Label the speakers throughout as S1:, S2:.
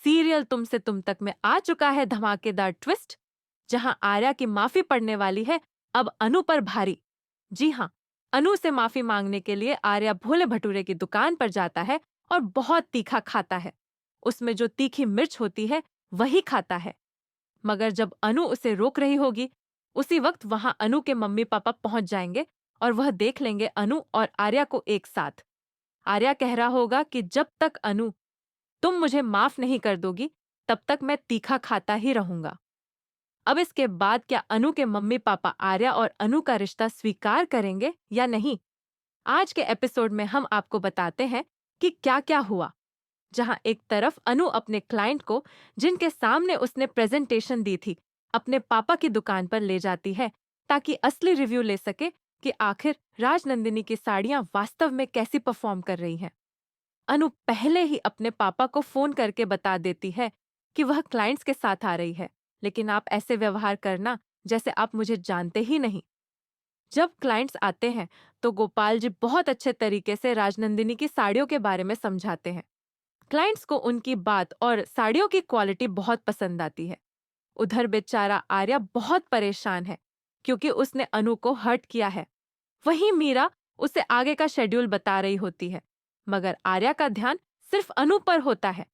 S1: Serial तुमसे तुम तक में आ चुका है धमाकेदार ट्विस्ट, जहां आर्या की माफी पड़ने वाली है अब अनु पर भारी। जी हाँ, अनु से माफी मांगने के लिए आर्या भोले भटूरे की दुकान पर जाता है और बहुत तीखा खाता है। उसमें जो तीखी मिर्च होती है वही खाता है। मगर जब अनु उसे रोक रही होगी, उसी वक्त वहां अनु के मम्मी पापा पहुंच जाएंगे और वह देख लेंगे अनु और आर्या को एक साथ। आर्या कह रहा होगा कि जब तक अनु तुम मुझे माफ नहीं कर दोगी, तब तक मैं तीखा खाता ही रहूंगा। अब इसके बाद क्या अनु के मम्मी पापा आर्या और अनु का रिश्ता स्वीकार करेंगे या नहीं? आज के एपिसोड में हम आपको बताते हैं कि क्या क्या हुआ। जहां एक तरफ अनु अपने क्लाइंट को, जिनके सामने उसने प्रेजेंटेशन दी थी, अपने पापा की दुकान पर ले जाती है ताकि असली रिव्यू ले सके कि आखिर राजनंदिनी की साड़ियां वास्तव में कैसी परफॉर्म कर रही हैं। अनु पहले ही अपने पापा को फोन करके बता देती है कि वह क्लाइंट्स के साथ आ रही है, लेकिन आप ऐसे व्यवहार करना जैसे आप मुझे जानते ही नहीं। जब क्लाइंट्स आते हैं तो गोपाल जी बहुत अच्छे तरीके से राजनंदिनी की साड़ियों के बारे में समझाते हैं। क्लाइंट्स को उनकी बात और साड़ियों की क्वालिटी बहुत पसंद आती है। उधर बेचारा आर्या बहुत परेशान है क्योंकि उसने अनु को हर्ट किया है। वहीं मीरा उसे आगे का शेड्यूल बता रही होती है, मगर आर्या का ध्यान सिर्फ अनु पर होता है।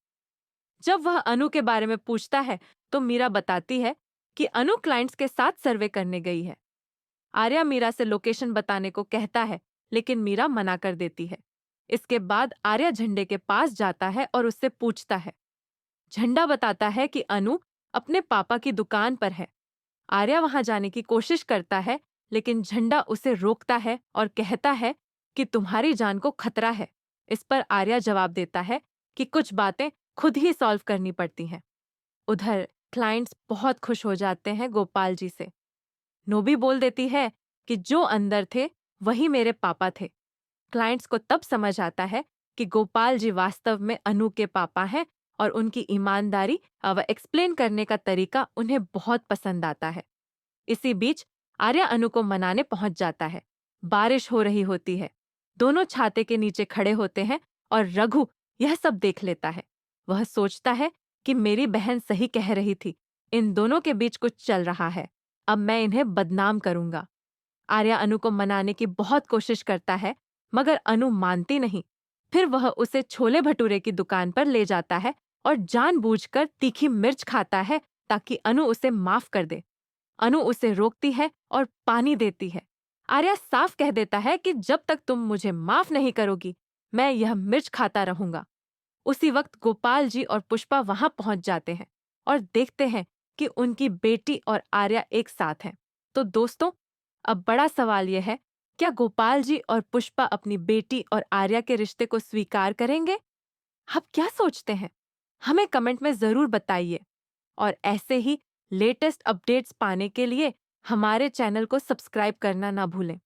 S1: जब वह अनु के बारे में पूछता है तो मीरा बताती है कि अनु क्लाइंट्स के साथ सर्वे करने गई है। आर्या मीरा से लोकेशन बताने को कहता है, लेकिन मीरा मना कर देती है। इसके बाद आर्या झंडे के पास जाता है और उससे पूछता है। झंडा बताता है कि अनु अपने पापा की दुकान पर है। आर्या वहां जाने की कोशिश करता है, लेकिन झंडा उसे रोकता है और कहता है कि तुम्हारी जान को खतरा है। इस पर आर्या जवाब देता है कि कुछ बातें खुद ही सॉल्व करनी पड़ती हैं। उधर क्लाइंट्स बहुत खुश हो जाते हैं गोपाल जी से। नोबी बोल देती है कि जो अंदर थे वही मेरे पापा थे। क्लाइंट्स को तब समझ आता है कि गोपाल जी वास्तव में अनु के पापा हैं और उनकी ईमानदारी व एक्सप्लेन करने का तरीका उन्हें बहुत पसंद आता है। इसी बीच आर्या अनु को मनाने पहुंच जाता है। बारिश हो रही होती है। दोनों छाते के नीचे खड़े होते हैं और रघु यह सब देख लेता है। वह सोचता है कि मेरी बहन सही कह रही थी, इन दोनों के बीच कुछ चल रहा है। अब मैं इन्हें बदनाम करूंगा। आर्या अनु को मनाने की बहुत कोशिश करता है, मगर अनु मानती नहीं। फिर वह उसे छोले भटूरे की दुकान पर ले जाता है और जानबूझकर तीखी मिर्च खाता है ताकि अनु उसे माफ कर दे। अनु उसे रोकती है और पानी देती है। आर्या साफ कह देता है कि जब तक तुम मुझे माफ नहीं करोगी, मैं यह मिर्च खाता रहूंगा। उसी वक्त गोपाल जी और पुष्पा वहां पहुंच जाते हैं और देखते हैं कि उनकी बेटी और आर्या एक साथ हैं। तो दोस्तों, अब बड़ा सवाल यह है, क्या गोपाल जी और पुष्पा अपनी बेटी और आर्या के रिश्ते को स्वीकार करेंगे? आप क्या सोचते हैं? हमें कमेंट में जरूर बताइए। और ऐसे ही लेटेस्ट अपडेट्स पाने के लिए हमारे चैनल को सब्सक्राइब करना ना भूलें।